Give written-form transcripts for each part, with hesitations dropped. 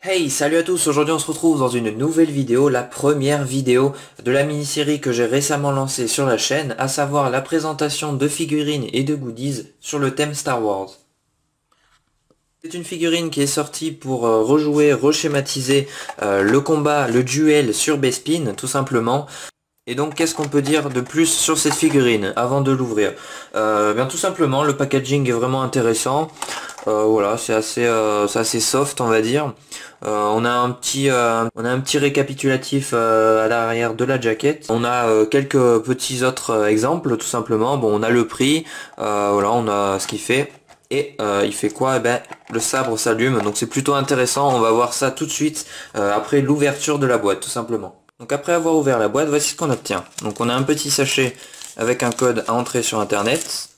Hey, salut à tous, aujourd'hui on se retrouve dans une nouvelle vidéo, la première vidéo de la mini-série que j'ai récemment lancée sur la chaîne, à savoir la présentation de figurines et de goodies sur le thème Star Wars. C'est une figurine qui est sortie pour rejouer, reschématiser le combat, le duel sur Bespin, tout simplement. Et donc qu'est-ce qu'on peut dire de plus sur cette figurine avant de l'ouvrir? Bien tout simplement, le packaging est vraiment intéressant. Voilà, c'est assez soft on va dire. On a un petit récapitulatif à l'arrière de la jaquette. On a quelques petits autres exemples tout simplement. Bon, on a le prix, voilà, on a ce qu'il fait. Et il fait quoi? Eh ben, le sabre s'allume, donc c'est plutôt intéressant. On va voir ça tout de suite après l'ouverture de la boîte tout simplement. Donc après avoir ouvert la boîte, voici ce qu'on obtient. Donc on a un petit sachet avec un code à entrer sur internet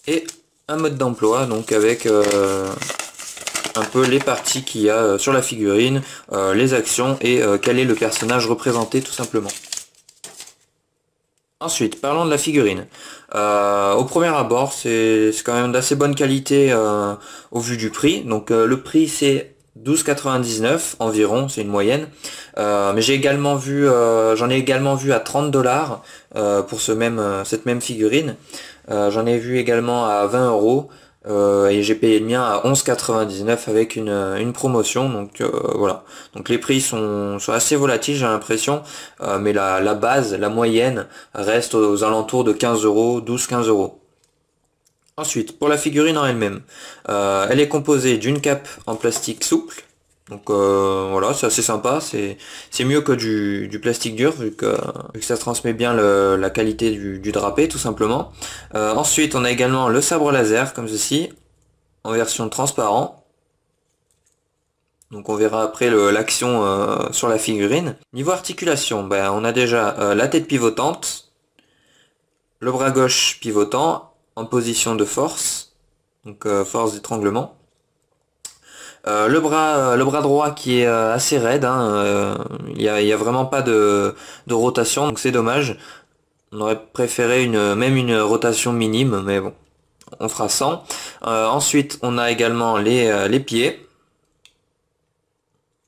et un mode d'emploi, donc avec un peu les parties qu'il y a sur la figurine, les actions et quel est le personnage représenté tout simplement. Ensuite, parlons de la figurine. Au premier abord, c'est quand même d'assez bonne qualité au vu du prix. Donc le prix c'est 12,99 environ, c'est une moyenne. Mais j'ai également vu, j'en ai également vu à 30 $ pour cette même figurine. J'en ai vu également à 20 € et j'ai payé le mien à 11,99 avec une promotion. Donc voilà. Donc les prix sont assez volatiles, j'ai l'impression, mais la base, la moyenne reste aux alentours de 15 €, 12-15 €. Ensuite, pour la figurine en elle-même, elle est composée d'une cape en plastique souple. Donc voilà, c'est assez sympa, c'est mieux que du plastique dur vu que ça transmet bien la qualité du drapé tout simplement. Ensuite, on a également le sabre laser comme ceci, en version transparent. Donc on verra après l'action sur la figurine. Niveau articulation, ben, on a déjà la tête pivotante, le bras gauche pivotant en position de force, donc force d'étranglement. Le bras droit qui est assez raide, hein, il y a vraiment pas de rotation, donc c'est dommage. On aurait préféré même une rotation minime, mais bon, on fera sans. Ensuite, on a également les pieds.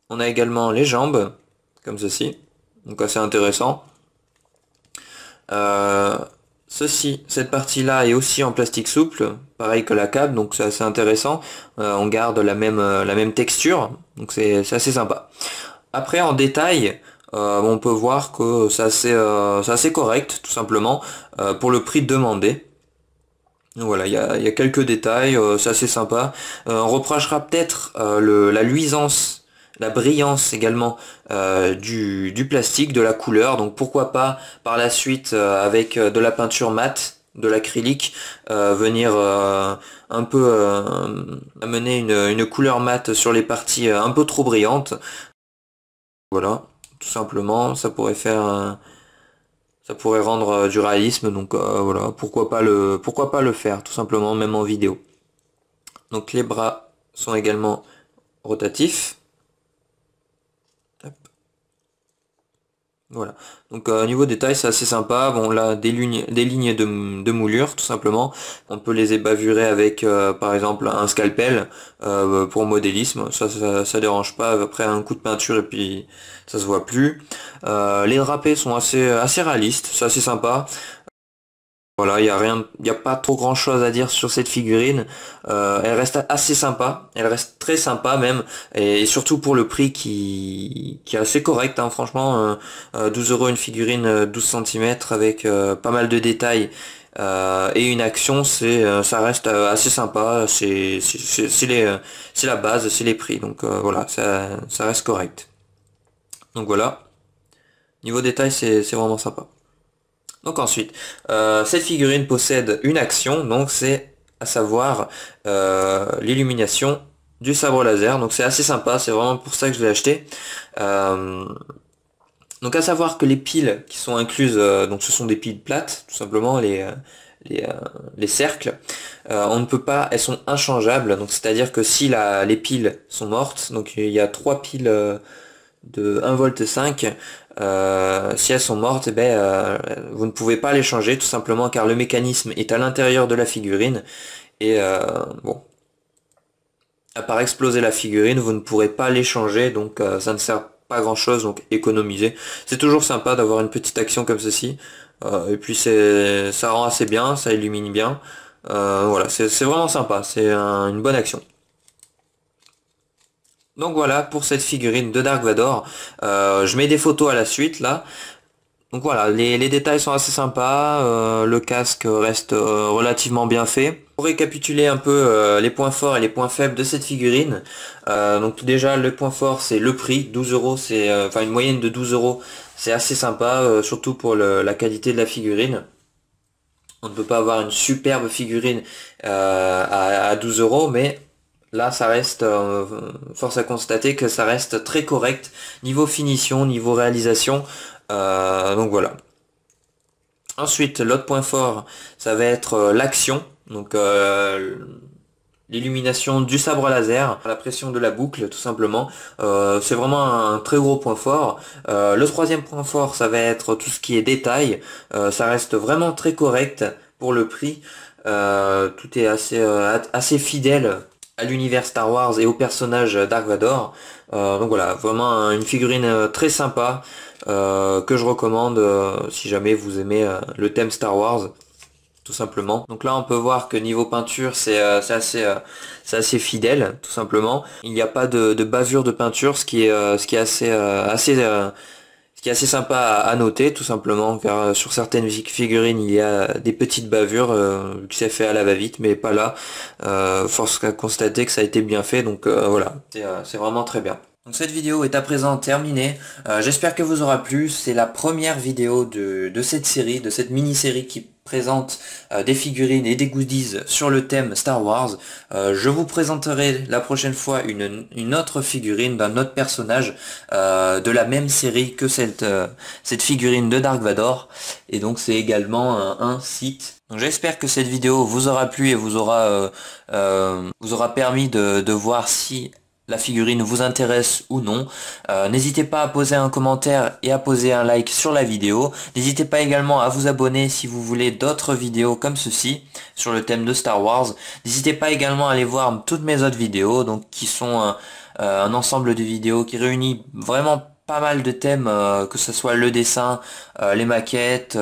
On a également les jambes, comme ceci, donc assez intéressant. Euh, cette partie-là est aussi en plastique souple, pareil que la cape, donc c'est assez intéressant. On garde la même texture, donc c'est assez sympa. Après, en détail, on peut voir que c'est assez correct, tout simplement, pour le prix demandé. Donc voilà, il y a quelques détails, c'est assez sympa. On reprochera peut-être la luisance, la brillance également du plastique, de la couleur. Donc pourquoi pas par la suite avec de la peinture mate, de l'acrylique, venir un peu amener une couleur mate sur les parties un peu trop brillantes. Voilà, tout simplement, ça pourrait rendre du réalisme, donc voilà, pourquoi pas le faire, tout simplement, même en vidéo. Donc les bras sont également rotatifs. Hop. Voilà. Donc au niveau détail, c'est assez sympa. Bon là, des lignes de moulure, tout simplement. On peut les ébavurer avec, par exemple, un scalpel pour modélisme. Ça dérange pas. Après un coup de peinture et puis ça se voit plus. Les drapés sont assez réalistes. C'est assez sympa. Voilà, il y a pas trop grand chose à dire sur cette figurine. Elle reste assez sympa, elle reste très sympa même, et surtout pour le prix qui est assez correct, hein, franchement. 12 € une figurine 12 cm avec pas mal de détails et une action, ça reste assez sympa. C'est la base, c'est les prix, donc voilà, ça reste correct. Donc voilà, niveau détail, c'est vraiment sympa. Donc ensuite, cette figurine possède une action, donc c'est à savoir l'illumination du sabre laser. Donc c'est assez sympa, c'est vraiment pour ça que je l'ai acheté. Euh, donc à savoir que les piles qui sont incluses, donc ce sont des piles plates, tout simplement les, euh, les cercles. On ne peut pas, elles sont inchangeables. Donc c'est-à-dire que si les piles sont mortes, donc il y a trois piles de 1,5 V. Si elles sont mortes, eh ben, vous ne pouvez pas les changer tout simplement car le mécanisme est à l'intérieur de la figurine et bon, à part exploser la figurine, vous ne pourrez pas l'échanger, donc ça ne sert pas à grand chose, donc économisez. C'est toujours sympa d'avoir une petite action comme ceci. Et puis ça rend assez bien, ça illumine bien. Voilà, c'est vraiment sympa, c'est une bonne action. Donc voilà pour cette figurine de Dark Vador. Je mets des photos à la suite là. Donc voilà, les détails sont assez sympas, le casque reste relativement bien fait. Pour récapituler un peu les points forts et les points faibles de cette figurine, donc tout déjà le point fort c'est le prix, 12 euros, c'est enfin une moyenne de 12 euros, c'est assez sympa, surtout pour la qualité de la figurine. On ne peut pas avoir une superbe figurine à 12 euros, mais là ça reste, force à constater que ça reste très correct niveau finition, niveau réalisation, donc voilà. Ensuite, l'autre point fort, ça va être l'action, donc l'illumination du sabre laser, la pression de la boucle tout simplement. C'est vraiment un très gros point fort. Le troisième point fort, ça va être tout ce qui est détail. Ça reste vraiment très correct pour le prix. Tout est assez fidèle à l'univers Star Wars et au personnage Dark Vador. Donc voilà, vraiment une figurine très sympa que je recommande si jamais vous aimez le thème Star Wars tout simplement. Donc là on peut voir que niveau peinture c'est assez fidèle tout simplement. Il n'y a pas de bavure de peinture, ce qui est ce qui est assez sympa à noter tout simplement, car sur certaines figurines il y a des petites bavures qui s'est fait à la va-vite, mais pas là. Force à constater que ça a été bien fait, donc voilà, c'est vraiment très bien. Donc cette vidéo est à présent terminée. J'espère que vous aura plu. C'est la première vidéo de cette série, de cette mini-série qui présente des figurines et des goodies sur le thème Star Wars. Je vous présenterai la prochaine fois une autre figurine d'un autre personnage de la même série que cette figurine de Dark Vador. Et donc c'est également un site. Donc j'espère que cette vidéo vous aura plu et vous aura permis de voir si la figurine vous intéresse ou non. N'hésitez pas à poser un commentaire et à poser un like sur la vidéo. N'hésitez pas également à vous abonner si vous voulez d'autres vidéos comme ceci sur le thème de Star Wars. N'hésitez pas également à aller voir toutes mes autres vidéos, donc qui sont un ensemble de vidéos qui réunit vraiment pas mal de thèmes, que ce soit le dessin, les maquettes,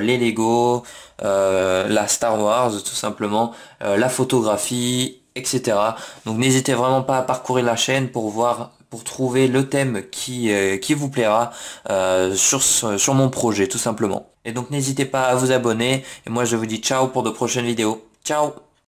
les Lego, la Star Wars tout simplement, la photographie, etc. Donc n'hésitez vraiment pas à parcourir la chaîne pour trouver le thème qui vous plaira sur mon projet tout simplement. Et donc n'hésitez pas à vous abonner, et moi je vous dis ciao pour de prochaines vidéos. Ciao!